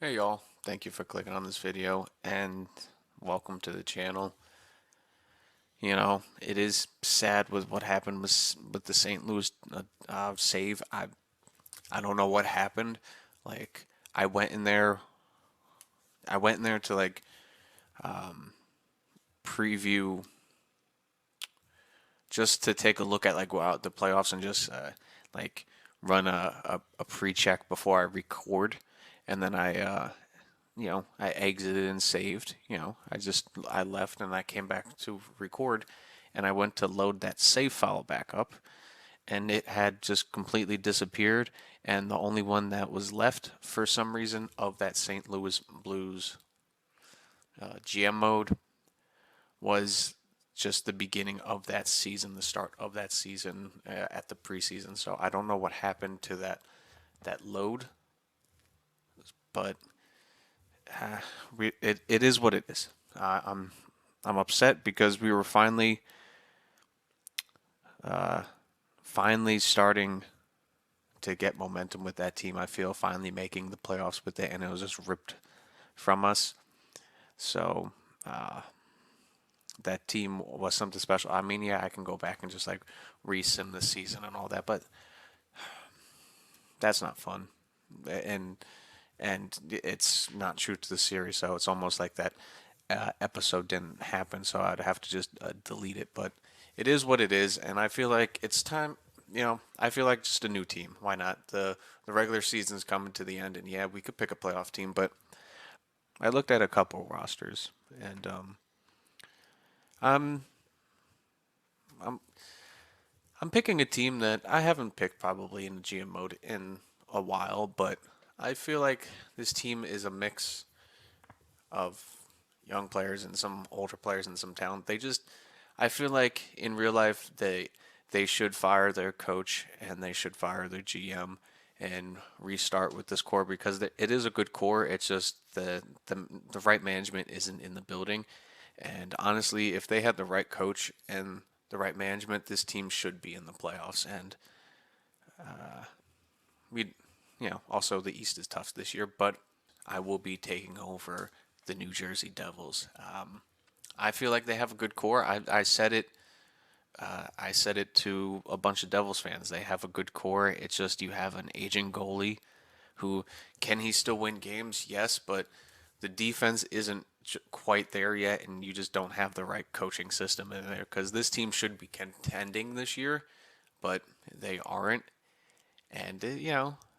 Hey y'all, thank you for clicking on this video and welcome to the channel. It is sad with what happened with the St. Louis save. I don't know what happened. Like I went in there I went in there to preview just to take a look at wow, the playoffs and just like run a pre-check before I record, and then I exited and saved. I left and I came back to record, and I went to load that save file back up, and it had just completely disappeared. And the only one that was left for some reason of that St. Louis Blues GM mode was just the beginning of that season, the start of that season at the preseason. So I don't know what happened to that load, but it is what it is. I'm upset because we were finally starting to get momentum with that team. I feel finally making the playoffs with it, and it was just ripped from us. So that team was something special. I mean, yeah, I can go back and just like resim the season and all that, but that's not fun. And it's not true to the series, so it's almost like that episode didn't happen, so I'd have to just delete it. But it is what it is, and I feel like it's time. I feel like just a new team. Why not? The regular season's coming to the end, and yeah, we could pick a playoff team. But I looked at a couple rosters, and I'm I'm I'm picking a team that I haven't picked probably in the GM mode in a while, but I feel like this team is a mix of young players and some older players and some talent. I feel like in real life they should fire their coach and they should fire their GM and restart with this core because it is a good core. It's just the right management isn't in the building. And honestly, if they had the right coach and the right management, this team should be in the playoffs. And we, also the East is tough this year, but I will be taking over the New Jersey Devils. I feel like they have a good core. I said it. I said it to a bunch of Devils fans. They have a good core. It's just you have an aging goalie who can he still win games? Yes, but the defense isn't quite there yet, and you just don't have the right coaching system in there because this team should be contending this year, but they aren't. And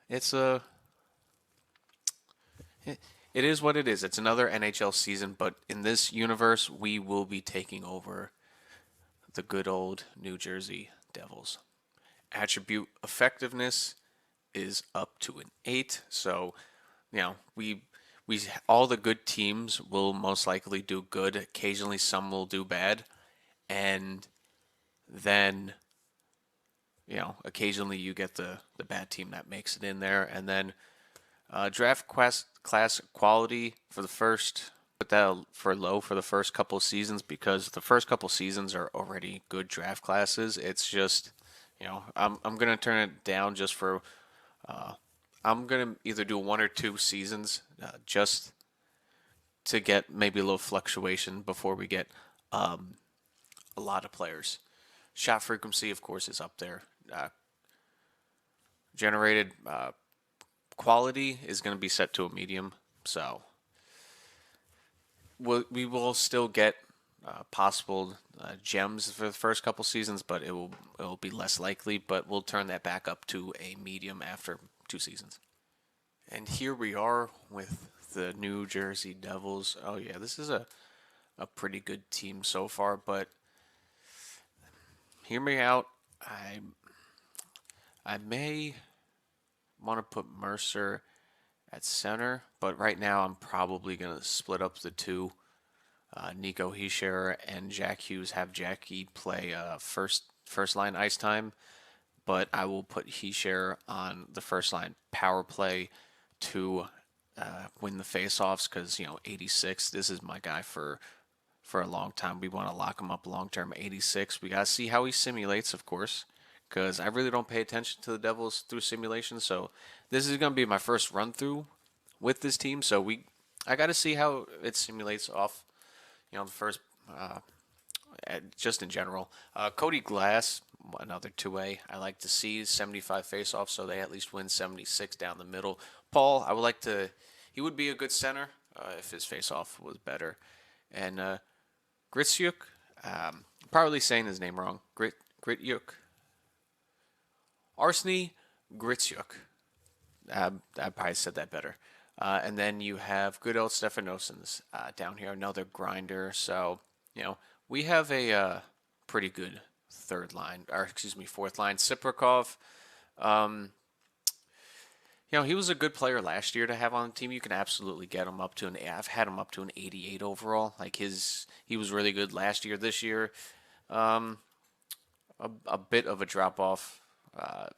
it's a it is what it is. It's another NHL season, but in this universe, we will be taking over the good old New Jersey Devils. Attribute effectiveness is up to an 8. So, we all the good teams will most likely do good. Occasionally some will do bad. And then, occasionally you get the bad team that makes it in there. And then draft class quality for the first put that for low for the first couple of seasons because the first couple of seasons are already good draft classes. It's just, I'm gonna turn it down just for I'm gonna either do 1 or 2 seasons just to get maybe a little fluctuation before we get a lot of players. Shot frequency, of course, is up there. Generated quality is going to be set to a medium, so we will still get possible gems for the first couple seasons, but it will be less likely. But we'll turn that back up to a medium after 2 seasons. And here we are with the New Jersey Devils. Oh yeah, this is a pretty good team so far, but hear me out. I may want to put Mercer at center, but right now I'm probably going to split up the two. Nico Heischer and Jack Hughes have Jackie play first line ice time, but I will put Heischer on the first line power play to win the faceoffs because 86. This is my guy for a long time. We want to lock him up long term. 86. We got to see how he simulates, of course, because I really don't pay attention to the Devils through simulation. So this is going to be my first run through with this team. So I got to see how it simulates off, the first, uh, just in general. Cody Glass, another 2A. I like to see 75 faceoffs, so they at least win 76 down the middle. Paul, I would like to. He would be a good center if his faceoff was better. And Gritsyuk, probably saying his name wrong. Grityuk, Arseny Gritsyuk. I probably said that better. And then you have good old Stefanosins down here, another grinder. So, we have a pretty good third line, or excuse me, fourth line. Siprikov, um, he was a good player last year to have on the team. You can absolutely get him up to I've had him up to an 88 overall. Like he was really good last year. This year, um, a bit of a drop off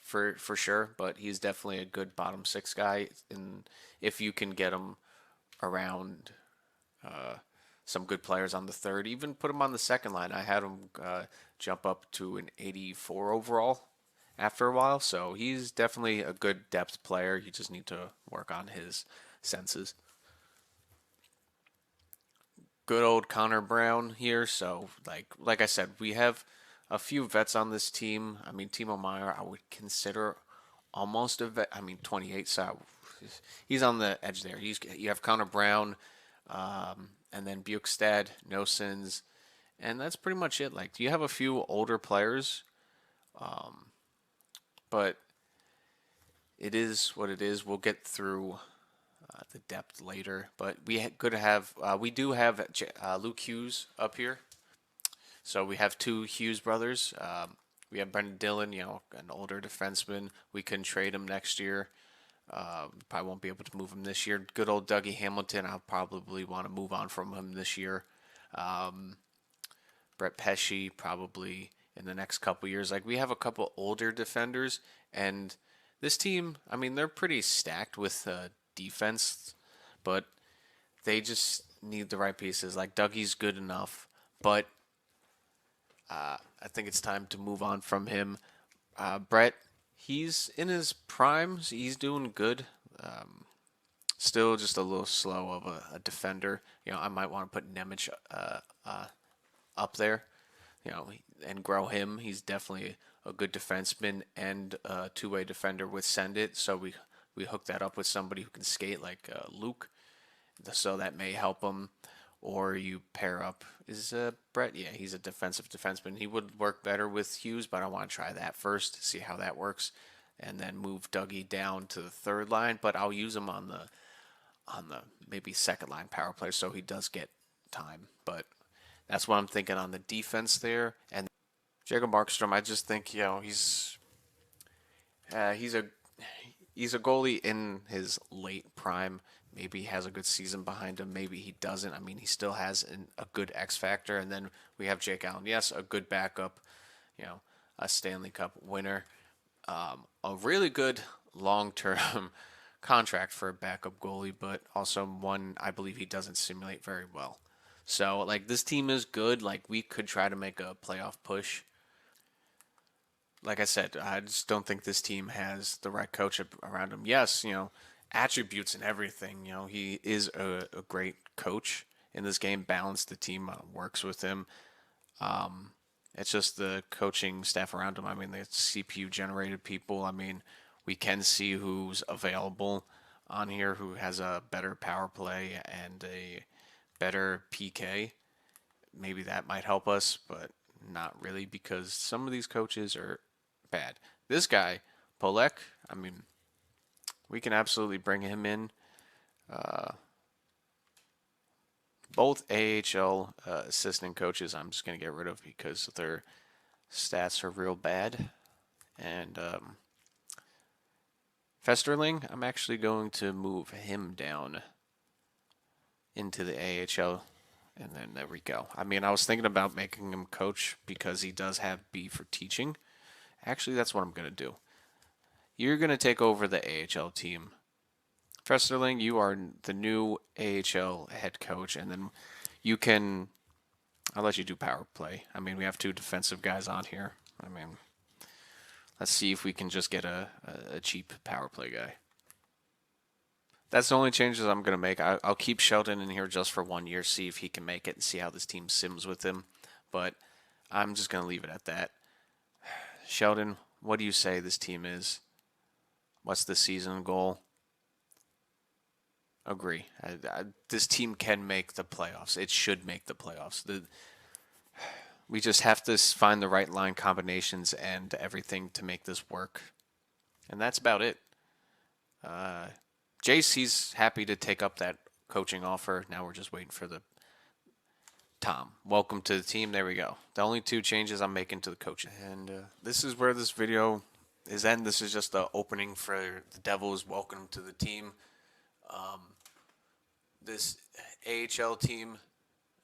for sure, but he's definitely a good bottom six guy. And if you can get him around some good players on the third, even put him on the second line. I had him jump up to an 84 overall after a while, so he's definitely a good depth player. You just need to work on his senses. Good old Connor Brown here. So like I said, we have a few vets on this team. I mean, Timo Meyer, I would consider almost a vet. I mean, 28, so he's on the edge there. You have Connor Brown, and then Bukestad, Nosins, and that's pretty much it. Like, you have a few older players, but it is what it is. We'll get through the depth later, but we do have Luke Hughes up here. So we have two Hughes brothers. We have Brendan Dillon, an older defenseman. We can trade him next year. Probably won't be able to move him this year. Good old Dougie Hamilton. I'll probably want to move on from him this year. Brett Pesci probably in the next couple years. Like, we have a couple older defenders, and this team, I mean, they're pretty stacked with defense, but they just need the right pieces. Like, Dougie's good enough, but I think it's time to move on from him. Brett, he's in his primes. He's doing good. Still just a little slow of a defender. I might want to put Nemec up there, and grow him. He's definitely a good defenseman and a two-way defender with Send It. So we hook that up with somebody who can skate like Luke. So that may help him. Or you pair up. Is Brett? Yeah, he's a defensive defenseman. He would work better with Hughes, but I want to try that first, see how that works, and then move Dougie down to the third line. But I'll use him on the maybe second line power play, so he does get time. But that's what I'm thinking on the defense there. And Jacob Markstrom, I just think he's a goalie in his late prime. Maybe he has a good season behind him. Maybe he doesn't. I mean, he still has a good X factor. And then we have Jake Allen. Yes, a good backup. A Stanley Cup winner. A really good long-term contract for a backup goalie, but also one I believe he doesn't simulate very well. So, like, this team is good. Like, we could try to make a playoff push. Like I said, I just don't think this team has the right coach around him. Yes, attributes and everything. He is a great coach in this game. Balanced the team, works with him. It's just the coaching staff around him. I mean, the CPU generated people. I mean, we can see who's available on here, who has a better power play and a better PK. Maybe that might help us, but not really, because some of these coaches are bad. This guy, Polek, I mean, we can absolutely bring him in. Both AHL assistant coaches I'm just going to get rid of because their stats are real bad. And Festerling, I'm actually going to move him down into the AHL. And then there we go. I mean, I was thinking about making him coach because he does have B for teaching. Actually, that's what I'm going to do. You're going to take over the AHL team. Festerling, you are the new AHL head coach, and then I'll let you do power play. I mean, we have two defensive guys on here. I mean, let's see if we can just get a cheap power play guy. That's the only changes I'm gonna make. I'll keep Sheldon in here just for 1 year, see if he can make it, and see how this team sims with him. But I'm just gonna leave it at that. Sheldon, what do you say this team is? What's the season goal? Agree. This team can make the playoffs. It should make the playoffs. We just have to find the right line combinations and everything to make this work. And that's about it. Jace, he's happy to take up that coaching offer. Now we're just waiting for the Tom. Welcome to the team. There we go. The only two changes I'm making to the coaching. And this is where this video is end. This is just the opening for the Devils. Welcome to the team. This AHL team,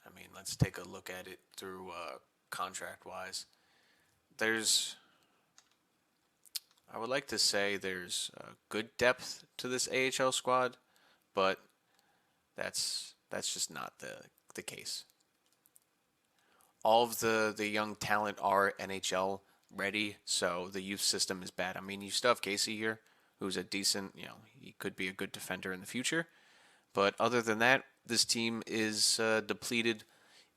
I mean, let's take a look at it through contract-wise. I would like to say there's good depth to this AHL squad, but that's just not the case. All of the young talent are NHL ready, so the youth system is bad. I mean, you still have Casey here, who's a decent, he could be a good defender in the future. But other than that, this team is depleted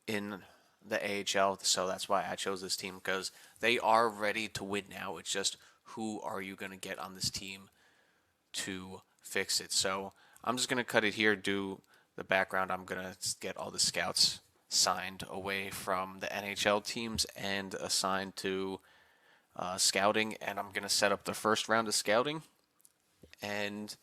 in the AHL, so that's why I chose this team, because they are ready to win now. It's just, who are you going to get on this team to fix it? So I'm just going to cut it here, do the background. I'm going to get all the scouts signed away from the NHL teams and assigned to scouting, and I'm going to set up the first round of scouting, and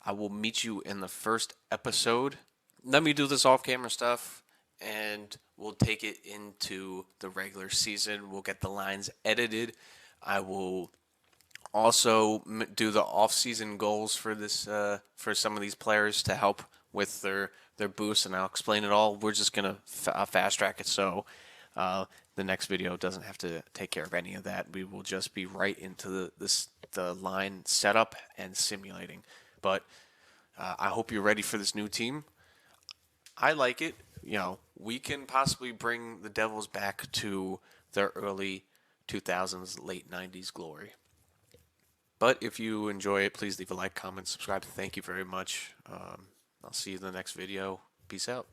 I will meet you in the first episode. Let me do this off-camera stuff, and we'll take it into the regular season. We'll get the lines edited. I will also do the off-season goals for this for some of these players to help with their boosts, and I'll explain it all. We're just gonna fast track it, so the next video doesn't have to take care of any of that. We will just be right into the line setup and simulating. But I hope you're ready for this new team. I like it. We can possibly bring the Devils back to their early 2000s, late 90s glory. But if you enjoy it, please leave a like, comment, subscribe. Thank you very much. I'll see you in the next video. Peace out.